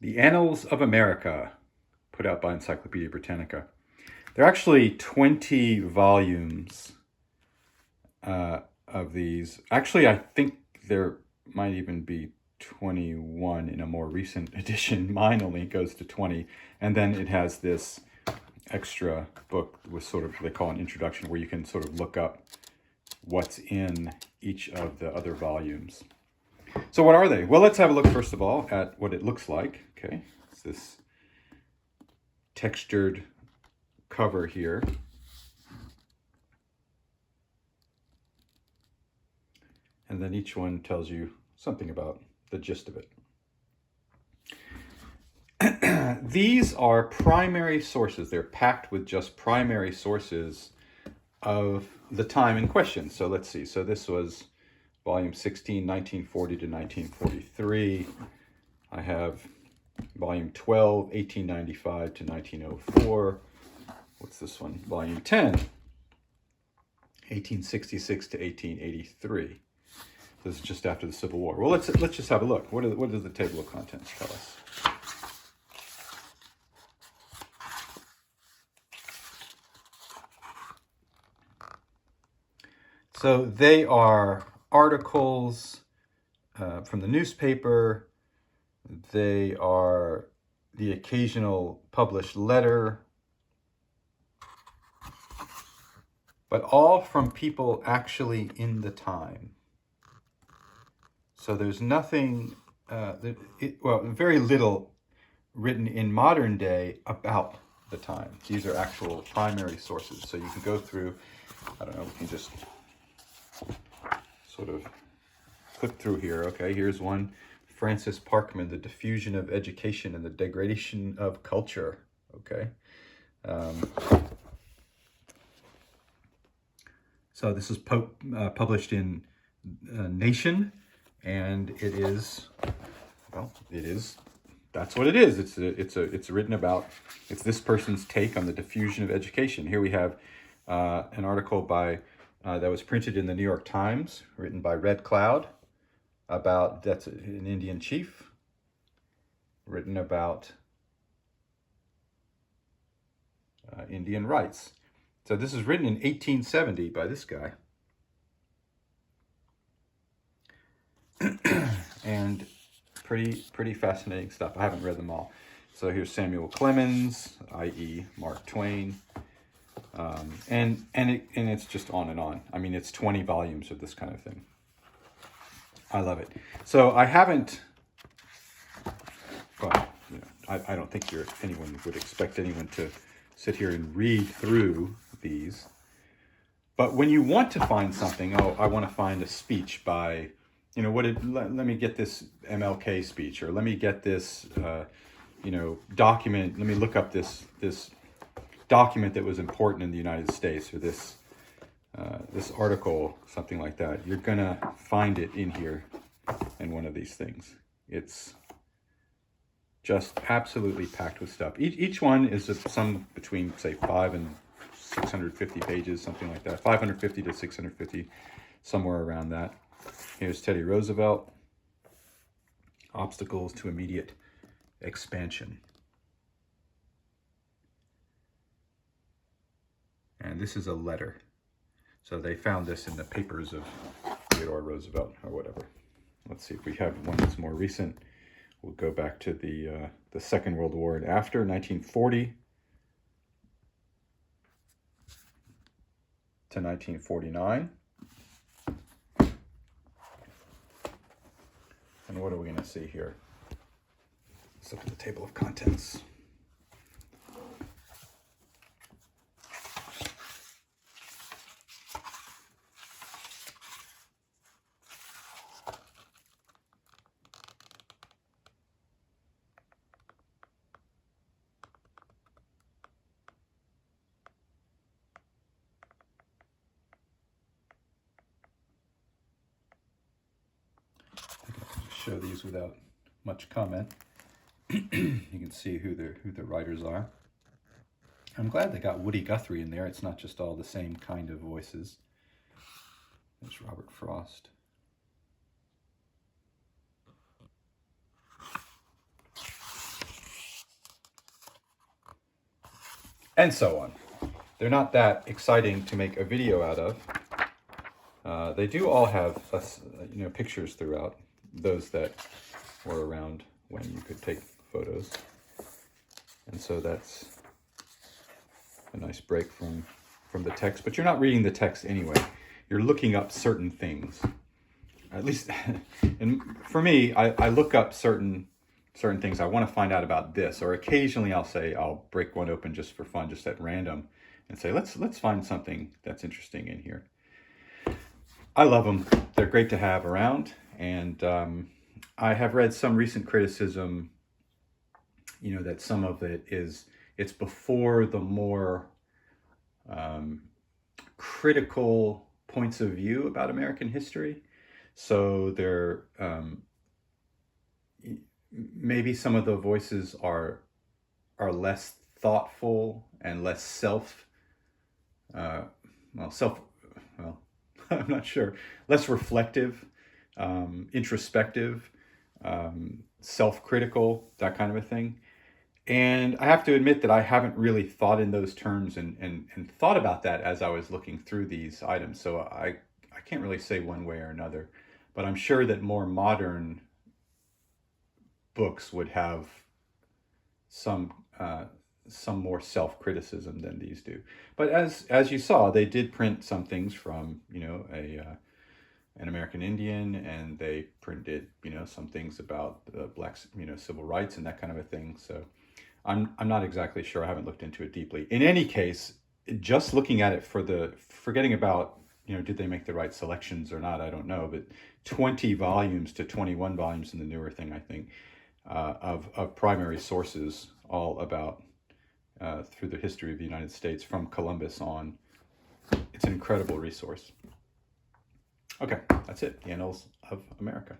The Annals of America, put out by Encyclopaedia Britannica. There are actually 20 volumes of these. Actually, I think there might even be 21 in a more recent edition. Mine only goes to 20. And then it has this extra book with sort of, they call an introduction, where you can sort of look up what's in each of the other volumes. So what are they? Well, let's have a look first of all at what it looks like. Okay, it's this textured cover here. And then each one tells you something about the gist of it. These are primary sources. They're packed with just primary sources of the time in question. So let's see. So this was volume 16, 1940 to 1943. I have volume 12, 1895 to 1904. What's this one? Volume 10, 1866 to 1883. This is just after the Civil War. Well, let's just have a look. What does the table of contents tell us? So they are articles from the newspaper. They are the occasional published letter, but all from people actually in the time. So there's nothing, very little written in modern day about the time. These are actual primary sources. So you can go through, I don't know, we can just sort of click through here. Okay, here's one. Francis Parkman, The Diffusion of Education and the Degradation of Culture. Okay. So this is published in Nation, and it is, well, it is, that's what it is. It's written about, it's this person's take on the diffusion of education. Here we have an article by that was printed in the New York Times, written by Red Cloud, about, that's an Indian chief, written about Indian rights. So this is written in 1870 by this guy. And pretty fascinating stuff. I haven't read them all. So here's Samuel Clemens, i.e. Mark Twain. And it's just on and on. I mean, it's 20 volumes of this kind of thing. I love it. So I haven't, well, you know, I don't think anyone would expect anyone to sit here and read through these. But when you want to find something, oh, I want to find a speech by, you know, let me get this MLK speech, or let me get this, you know, document. Let me look up this document that was important in the United States, or this article, something like that. You're gonna find it in here in one of these things. It's just absolutely packed with stuff. Each one is some between, say, 500 and 650 pages, something like that. 550 to 650, somewhere around that. Here's Teddy Roosevelt, Obstacles to Immediate Expansion. And this is a letter. So they found this in the papers of Theodore Roosevelt or whatever. Let's see if we have one that's more recent. We'll go back to the Second World War and after, 1940 to 1949. And what are we going to see here? Let's look at the table of contents. Show these without much comment. You can see who the writers are. I'm glad they got Woody Guthrie in there. It's not just all the same kind of voices. There's Robert Frost. and so on. They're not that exciting to make a video out of. They do all have pictures throughout, those that were around when you could take photos. And so that's a nice break from the text, but you're not reading the text anyway. You're looking up certain things. At least, and for me, I look up certain things. I want to find out about this, or occasionally I'll break one open just for fun, just at random, and say, let's find something that's interesting in here. I love them. They're great to have around, and I have read some recent criticism, that some of it it's before the more critical points of view about American history. So they're maybe some of the voices are less thoughtful and less I'm not sure, less reflective, introspective, self-critical, that kind of a thing. And I have to admit that I haven't really thought in those terms and thought about that as I was looking through these items. So I can't really say one way or another, but I'm sure that more modern books would have some more self-criticism than these do. But as you saw, they did print some things from an American Indian, and they printed some things about the black civil rights and that kind of a thing. So I'm not exactly sure. I haven't looked into it deeply. In any case, just looking at it forgetting about did they make the right selections or not, I don't know. But 20 volumes to 21 volumes in the newer thing, I think, of primary sources, all about through the history of the United States from Columbus on. It's an incredible resource. Okay, that's it. The Annals of America.